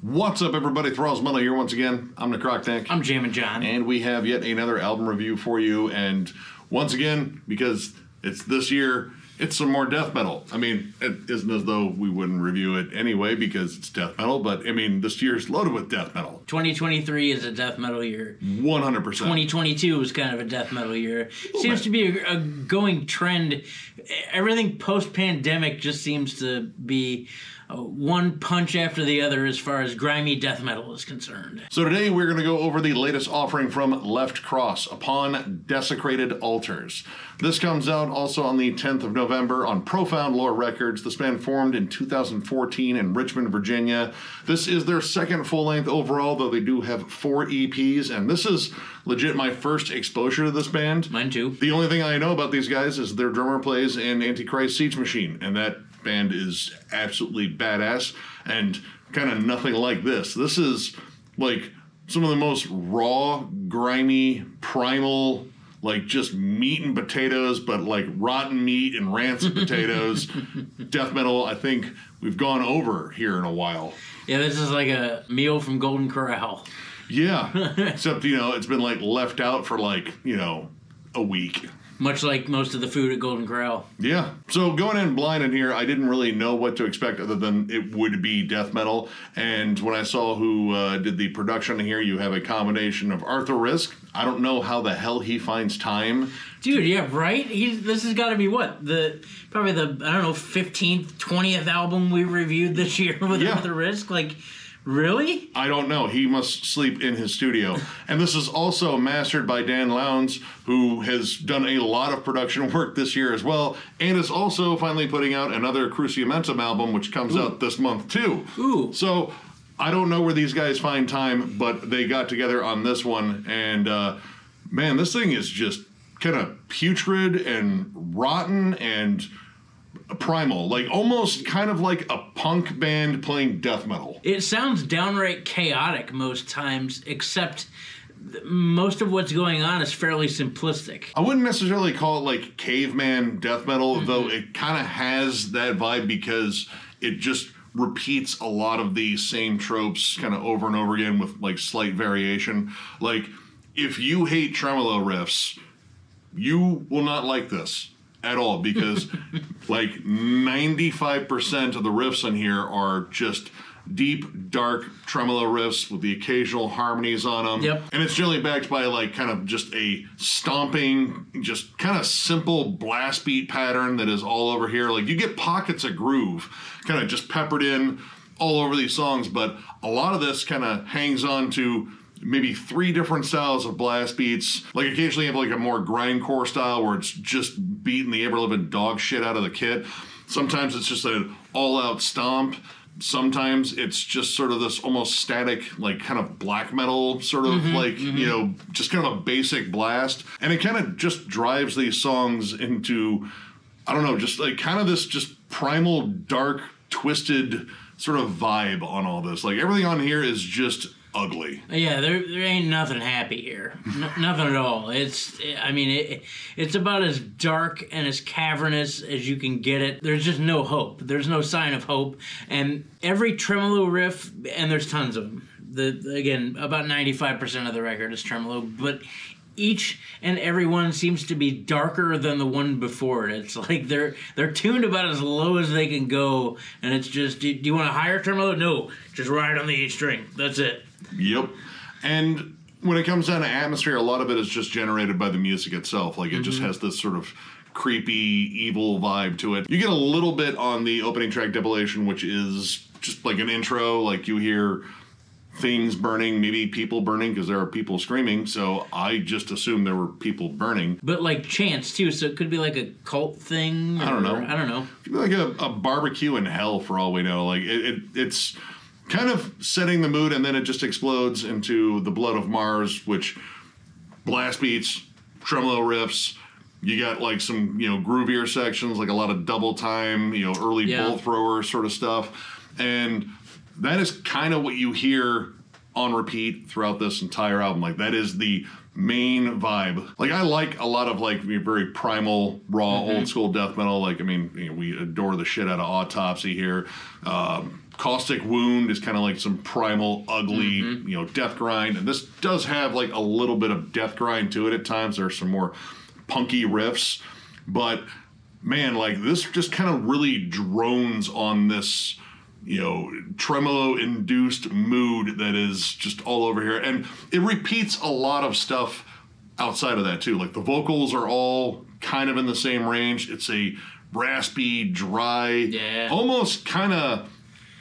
What's up, everybody? Thralls Metal here once again. I'm Necrotic. I'm Jammin John. And we have yet another album review for you. And once again, because it's this year, it's some more death metal. I mean, it isn't as though we wouldn't review it anyway because it's death metal, but I mean, this year's loaded with death metal. 2023 is a death metal year. 100%. 2022 is kind of a death metal year. Seems to be a going trend. Everything post-pandemic just seems to be one punch after the other as far as grimy death metal is concerned. So today we're going to go over the latest offering from Left Cross, Upon Desecrated Altars. This comes out also on the 10th of November on Profound Lore Records. This band formed in 2014 in Richmond, Virginia. This is their second full-length overall, though they do have 4 EPs, and this is legit my first exposure to this band. Mine too. The only thing I know about these guys is their drummer plays in Antichrist Siege Machine, and that band is absolutely badass and kind of nothing like this. This is like some of the most raw, grimy, primal, like just meat and potatoes, but like rotten meat and rancid potatoes. Death metal, I think we've gone over here in a while. Yeah, this is like a meal from Golden Corral. Yeah, except, you know, it's been like left out for like, you know, a week. Much like most of the food at Golden Corral. Yeah. So going in blind in here, I didn't really know what to expect other than it would be death metal. And when I saw who did the production here, you have a combination of Arthur Risk. I don't know how the hell he finds time. Dude, yeah, right? This has got to be what? Probably the, I don't know, 15th, 20th album we reviewed this year with Arthur Risk? Like, really? I don't know. He must sleep in his studio. And this is also mastered by Dan Lowndes, who has done a lot of production work this year as well, and is also finally putting out another Cruciamentum album, which comes out this month too. Ooh. So I don't know where these guys find time, but they got together on this one, and man, this thing is just kind of putrid and rotten and primal, like almost kind of like a punk band playing death metal. It sounds downright chaotic most times, except most of what's going on is fairly simplistic. I wouldn't necessarily call it like caveman death metal, though it kind of has that vibe because it just repeats a lot of the same tropes kind of over and over again with like slight variation. Like, if you hate tremolo riffs, you will not like this at all, because like 95% of the riffs on here are just deep, dark tremolo riffs with the occasional harmonies on them. Yep. And it's generally backed by like kind of just a stomping, just kind of simple blast beat pattern that is all over here. Like, you get pockets of groove kind of just peppered in all over these songs, but a lot of this kind of hangs on to maybe 3 different styles of blast beats. Like, occasionally you have like a more grindcore style where it's just beating the ever-living dog shit out of the kit. Sometimes it's just an all-out stomp. Sometimes it's just sort of this almost static, like kind of black metal sort of you know, just kind of a basic blast. And it kind of just drives these songs into, I don't know, just like kind of this just primal, dark, twisted sort of vibe on all this. Like, everything on here is just ugly. Yeah, there ain't nothing happy here. Nothing at all. It's about as dark and as cavernous as you can get it. There's just no hope. There's no sign of hope. And every tremolo riff, and there's tons of them. Again, about 95% of the record is tremolo, but each and every one seems to be darker than the one before it. It's like they're tuned about as low as they can go, and it's just, do you want a higher tremolo? No, just ride on the E string. That's it. Yep. And when it comes down to atmosphere, a lot of it is just generated by the music itself. Like, it just has this sort of creepy, evil vibe to it. You get a little bit on the opening track, Debilation, which is just like an intro. Like, you hear things burning, maybe people burning, because there are people screaming, so I just assumed there were people burning. But like chants too, so it could be like a cult thing. I don't know. It could be like a barbecue in hell for all we know. Like, it's kind of setting the mood, and then it just explodes into The Blood of Mars, which blast beats, tremolo riffs. You got like some, you know, groovier sections, like a lot of double time, you know, early bolt thrower sort of stuff. And that is kind of what you hear on repeat throughout this entire album. Like, that is the main vibe. Like, I like a lot of like very primal, raw, old school death metal. Like, I mean, you know, we adore the shit out of Autopsy here. Caustic Wound is kind of like some primal, ugly, death grind. And this does have like a little bit of death grind to it at times. There's some more punky riffs. But, man, like this just kind of really drones on this, tremolo-induced mood that is just all over here. And it repeats a lot of stuff outside of that, too. Like the vocals are all kind of in the same range. It's a raspy, dry, almost kind of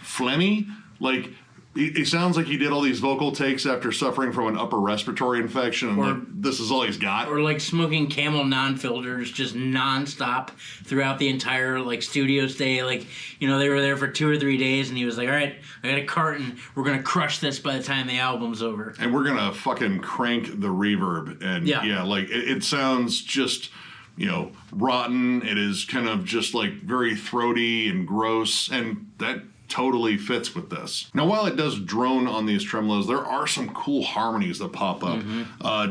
phlegmy. Like it sounds like he did all these vocal takes after suffering from an upper respiratory infection, and like, this is all he's got. Or like smoking Camel non-filters just nonstop throughout the entire like studio stay. Like, they were there for 2 or 3 days, and he was like, "All right, I got a carton. We're gonna crush this by the time the album's over, and we're gonna fucking crank the reverb." And like it sounds just rotten. It is kind of just like very throaty and gross, and that totally fits with this. Now, while it does drone on these tremolos, there are some cool harmonies that pop up.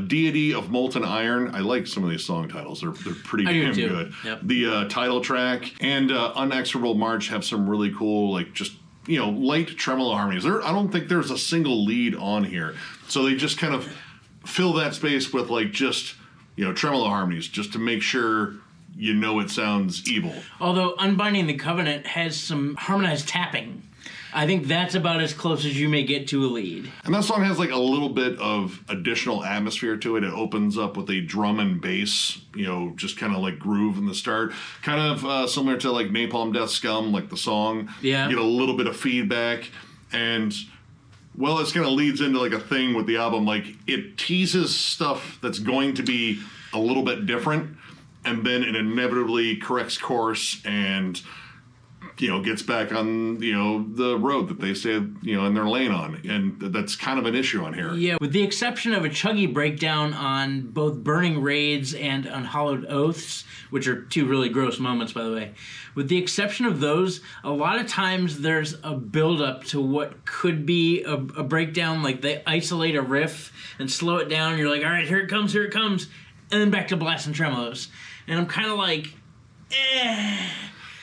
Deity of Molten Iron, I like some of these song titles. They're pretty damn good. Yep. The title track and Unexorable March have some really cool, like just light tremolo harmonies. I don't think there's a single lead on here, so they just kind of fill that space with like just tremolo harmonies just to make sure it sounds evil. Although Unbinding the Covenant has some harmonized tapping. I think that's about as close as you may get to a lead. And that song has like a little bit of additional atmosphere to it. It opens up with a drum and bass, just kind of like groove in the start. Kind of similar to like Napalm Death Scum, like the song. Yeah. You get a little bit of feedback. And, well, this kind of leads into like a thing with the album. Like it teases stuff that's going to be a little bit different. And then it inevitably corrects course and, gets back on, the road that they say, and they're laying on. And that's kind of an issue on here. Yeah, with the exception of a chuggy breakdown on both Burning Raids and Unhallowed Oaths, which are 2 really gross moments, by the way. With the exception of those, a lot of times there's a build-up to what could be a breakdown. Like they isolate a riff and slow it down. You're like, all right, here it comes. And then back to blasting tremolos. And I'm kind of like,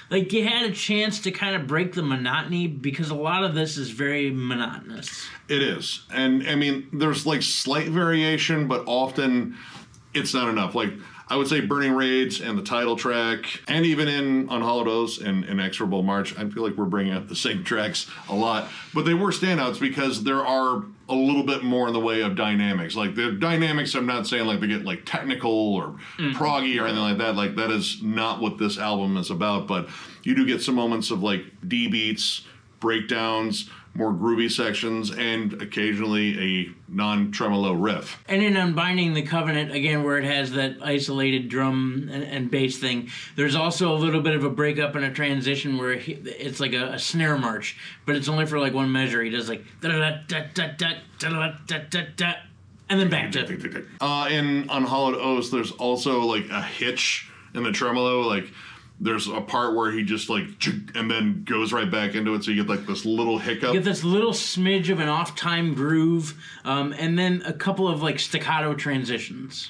Like, you had a chance to kind of break the monotony because a lot of this is very monotonous. It is. And, I mean, there's, like, slight variation, but often it's not enough. Like, I would say Burning Raids and the title track, and even in Unhallowed Oaths and Inexorable March, I feel like we're bringing up the same tracks a lot. But they were standouts because there are a little bit more in the way of dynamics. Like, the dynamics, I'm not saying, like, they get, like, technical or proggy or anything like that. Like, that is not what this album is about. But you do get some moments of, like, D beats, breakdowns, more groovy sections, and occasionally a non-tremolo riff. And in Unbinding the Covenant, again, where it has that isolated drum and bass thing, there's also a little bit of a breakup and a transition where it's like a snare march, but it's only for like one measure. He does like da-da-da-da-da-da-da-da-da-da, and then back to... In Unhallowed Oaths, there's also like a hitch in the tremolo, like... There's a part where he just like, and then goes right back into it, so you get like this little hiccup. You get this little smidge of an off-time groove, and then a couple of like staccato transitions.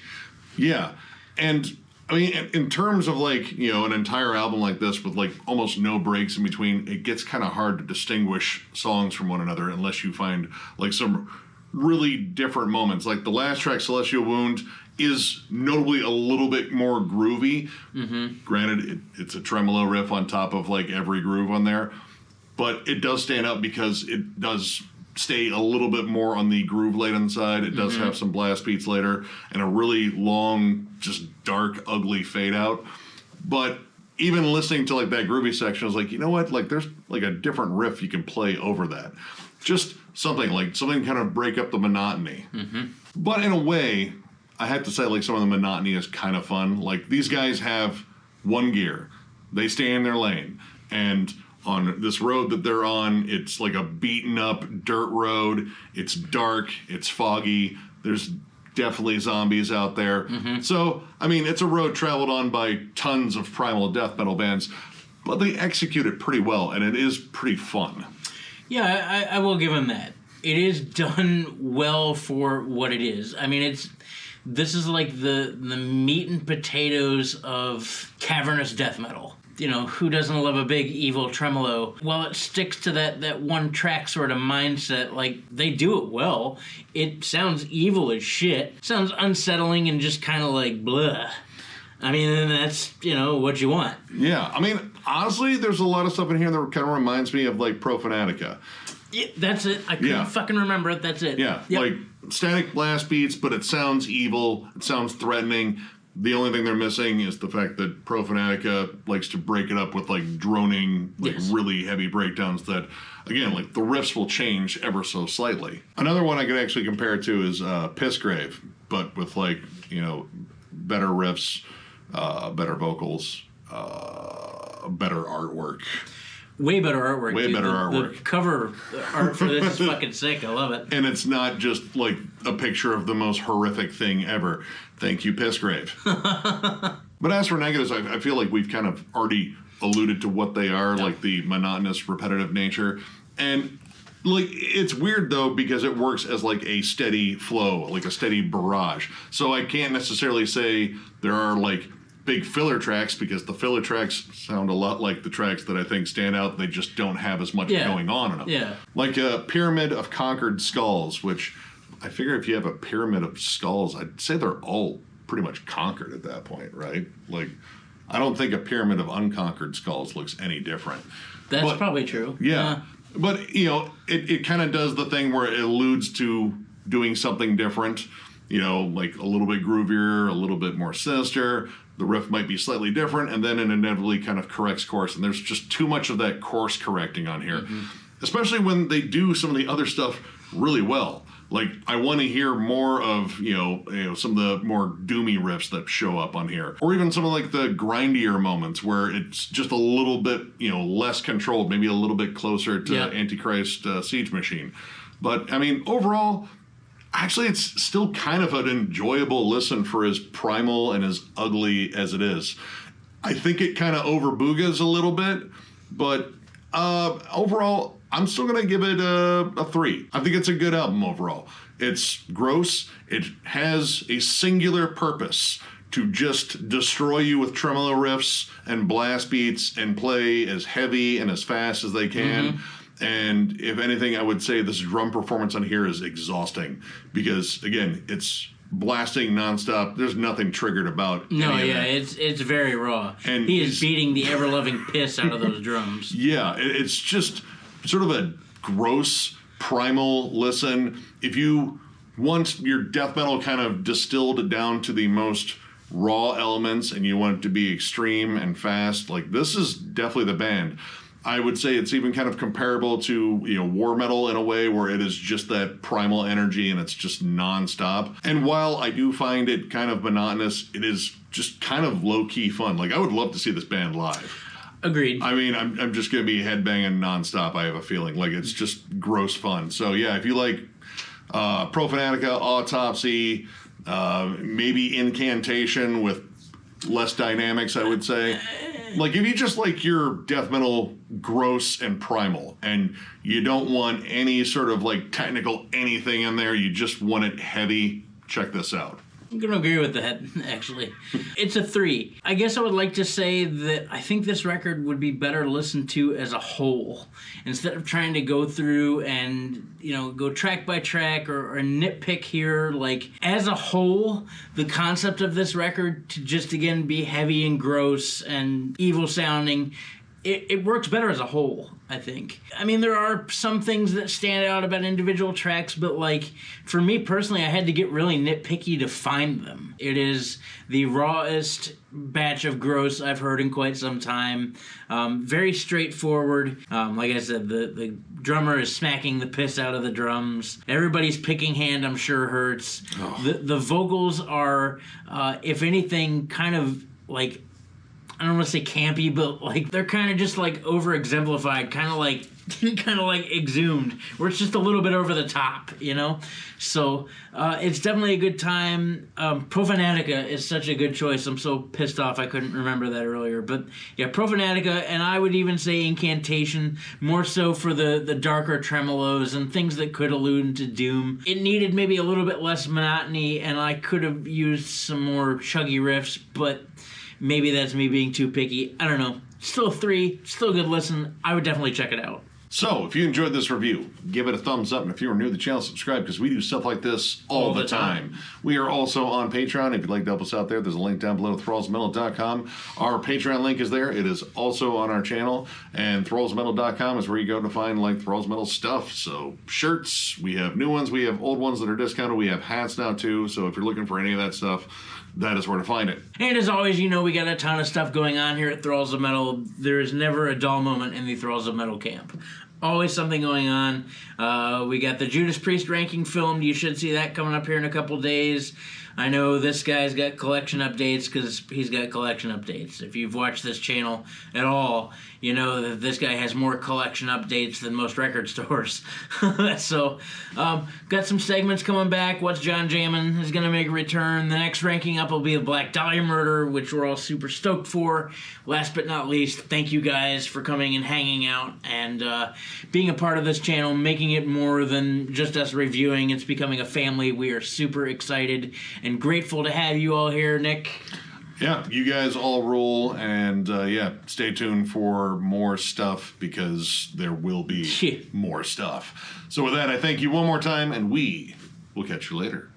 Yeah, and I mean, in terms of like, you know, an entire album like this with like almost no breaks in between, it gets kind of hard to distinguish songs from one another unless you find like some really different moments. Like the last track, Celestial Wound, is notably a little bit more groovy. Mm-hmm. Granted, it's a tremolo riff on top of like every groove on there, but it does stand out because it does stay a little bit more on the groove laden side. It does have some blast beats later and a really long, just dark, ugly fade out. But even listening to like that groovy section, I was like, you know what? Like there's like a different riff you can play over that. Just something kind of break up the monotony. Mm-hmm. But in a way, I have to say, like, some of the monotony is kind of fun. Like, these guys have one gear. They stay in their lane. And on this road that they're on, it's like a beaten-up dirt road. It's dark. It's foggy. There's definitely zombies out there. Mm-hmm. So, I mean, it's a road traveled on by tons of primal death metal bands. But they execute it pretty well, and it is pretty fun. Yeah, I will give them that. It is done well for what it is. I mean, this is like the meat and potatoes of cavernous death metal. who doesn't love a big evil tremolo? Well, it sticks to that one track sort of mindset. Like, they do it well. It sounds evil as shit. Sounds unsettling and just kind of like blah. I mean, and that's, what you want. Yeah. I mean, honestly, there's a lot of stuff in here that kind of reminds me of, like, Profanatica. Yeah, that's it. I couldn't fucking remember it. That's it. Yeah. Yep. Like, static blast beats, but it sounds evil. It sounds threatening. The only thing they're missing is the fact that Profanatica likes to break it up with, like, droning, like, really heavy breakdowns that, again, like, the riffs will change ever so slightly. Another one I could actually compare it to is Pissgrave, but with, like, better riffs, better vocals, better artwork. Way better artwork. Way better artwork. The cover art for this is fucking sick. I love it. And it's not just like a picture of the most horrific thing ever. Thank you, Pissgrave. But as for negatives, I feel like we've kind of already alluded to what they are, like the monotonous, repetitive nature. And like, it's weird though, because it works as like a steady flow, like a steady barrage. So I can't necessarily say there are like big filler tracks, because the filler tracks sound a lot like the tracks that I think stand out. They just don't have as much going on in them. Yeah. Like a Pyramid of Conquered Skulls, which I figure if you have a pyramid of skulls, I'd say they're all pretty much conquered at that point, right? Like, I don't think a Pyramid of Unconquered Skulls looks any different. That's probably true. Yeah. But, it kind of does the thing where it alludes to doing something different, like a little bit groovier, a little bit more sinister. The riff might be slightly different, and then it inevitably kind of corrects course. And there's just too much of that course correcting on here, especially when they do some of the other stuff really well. Like, I want to hear more of, some of the more doomy riffs that show up on here. Or even some of, like, the grindier moments where it's just a little bit, less controlled, maybe a little bit closer to Antichrist Siege Machine. But, I mean, overall, actually, it's still kind of an enjoyable listen for as primal and as ugly as it is. I think it kind of overboogas a little bit, but overall, I'm still going to give it a 3. I think it's a good album overall. It's gross. It has a singular purpose to just destroy you with tremolo riffs and blast beats and play as heavy and as fast as they can. And if anything, I would say this drum performance on here is exhausting because, again, it's blasting nonstop. There's nothing triggered about it's very raw. And he is beating the ever-loving piss out of those drums. Yeah, it's just sort of a gross, primal listen. If you want your death metal kind of distilled down to the most raw elements and you want it to be extreme and fast, like, this is definitely the band. I would say it's even kind of comparable to, war metal in a way where it is just that primal energy and it's just nonstop. And while I do find it kind of monotonous, it is just kind of low-key fun. Like, I would love to see this band live. Agreed. I mean, I'm just going to be headbanging nonstop, I have a feeling. Like, it's just gross fun. So, yeah, if you like Profanatica, Autopsy, maybe Incantation with less dynamics, I would say. Like, if you just like your death metal gross and primal, and you don't want any sort of, like, technical anything in there, you just want it heavy, check this out. I'm going to agree with that, actually. It's a 3. I guess I would like to say that I think this record would be better listened to as a whole. Instead of trying to go through and, go track by track or nitpick here. Like, as a whole, the concept of this record to just, again, be heavy and gross and evil sounding, it works better as a whole, I think. I mean, there are some things that stand out about individual tracks, but, like, for me personally, I had to get really nitpicky to find them. It is the rawest batch of gross I've heard in quite some time. Very straightforward. Like I said, the drummer is smacking the piss out of the drums. Everybody's picking hand, I'm sure, hurts. Oh. The vocals are, if anything, kind of, like, I don't want to say campy, but, like, they're kind of just, like, over-exemplified, kind of like exhumed, where it's just a little bit over the top, So, it's definitely a good time. Profanatica is such a good choice. I'm so pissed off I couldn't remember that earlier. But, yeah, Profanatica, and I would even say Incantation, more so for the darker tremolos and things that could allude to doom. It needed maybe a little bit less monotony, and I could have used some more chuggy riffs, but maybe that's me being too picky. I don't know. Still 3, still a good listen. I would definitely check it out. So, if you enjoyed this review, give it a thumbs up, and if you are new to the channel, subscribe, because we do stuff like this all the time. We are also on Patreon. If you'd like to help us out there, there's a link down below, thrallsmetal.com. Our Patreon link is there. It is also on our channel, and thrallsmetal.com is where you go to find, like, Thralls Metal stuff. So, shirts, we have new ones, we have old ones that are discounted, we have hats now, too, so if you're looking for any of that stuff, that is where to find it. And as always, you know we got a ton of stuff going on here at Thralls of Metal. There is never a dull moment in the Thralls of Metal camp. Always something going on. We got the Judas Priest ranking filmed. You should see that coming up here in a couple days. I know this guy's got collection updates because he's got collection updates. If you've watched this channel at all, you know that this guy has more collection updates than most record stores. So, got some segments coming back. What's John Jammin is going to make a return. The next ranking up will be the Black Dahlia murder, which we're all super stoked for. Last but not least, thank you guys for coming and hanging out and being a part of this channel, making it more than just us reviewing. It's becoming a family. We are super excited and grateful to have you all here, Nick. Yeah, you guys all rule, and yeah, stay tuned for more stuff, because there will be more stuff. So with that, I thank you one more time, and we will catch you later.